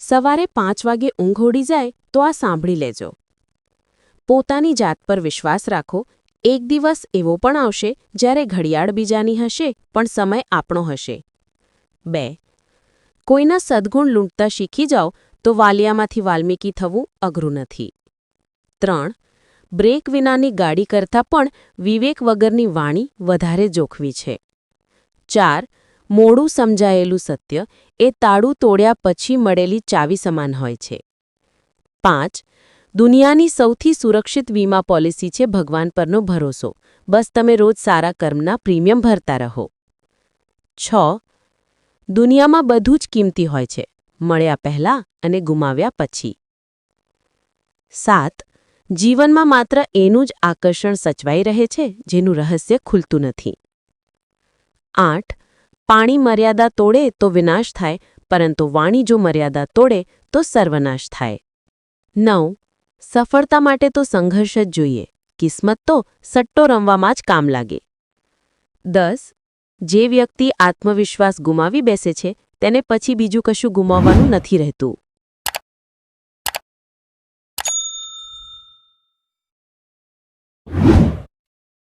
સવારે 5 વાગે ઊંઘ ઉડી જાય તો આ સાંભળી લેજો. પોતાની જાત પર વિશ્વાસ રાખો. એક દિવસ એવો પણ આવશે જ્યારે ઘડિયાળ બીજાની હશે પણ સમય આપણો હશે. 2. કોઈના સદ્ગુણ લૂંટતા શીખી જાઓ તો વાલિયામાંથી વાલ્મીકી થવું અઘરું નથી. 3. બ્રેક વિનાની ગાડી કરતાં પણ વિવેક વગરની વાણી વધારે જોખમી છે. 4. મોડું સમજાયેલું સત્ય એ તાળું તોડ્યા પછી મળેલી ચાવી સમાન હોય છે. 5. દુનિયાની સૌથી સુરક્ષિત વીમા પોલિસી છે ભગવાન પરનો ભરોસો. બસ તમે રોજ સારા કર્મના પ્રીમિયમ ભરતા રહો. 6. દુનિયામાં બધું જ કિંમતી હોય છે, મળ્યા પહેલાં અને ગુમાવ્યા પછી. 7. જીવનમાં માત્ર એનું જ આકર્ષણ સચવાઈ રહે છે જેનું રહસ્ય ખુલતું નથી. 8. પાણી મર્યાદા તોડે તો વિનાશ થાય, પરંતુ વાણી જો મર્યાદા તોડે તો સર્વનાશ થાય. 9. સફળતા માટે તો સંઘર્ષ જ જોઈએ, કિસ્મત તો સટ્ટો રમવામાં જ કામ લાગે. 10. જે વ્યક્તિ આત્મવિશ્વાસ ગુમાવી બેસે છે તેને પછી બીજું કશું ગુમાવવાનું નથી રહેતું.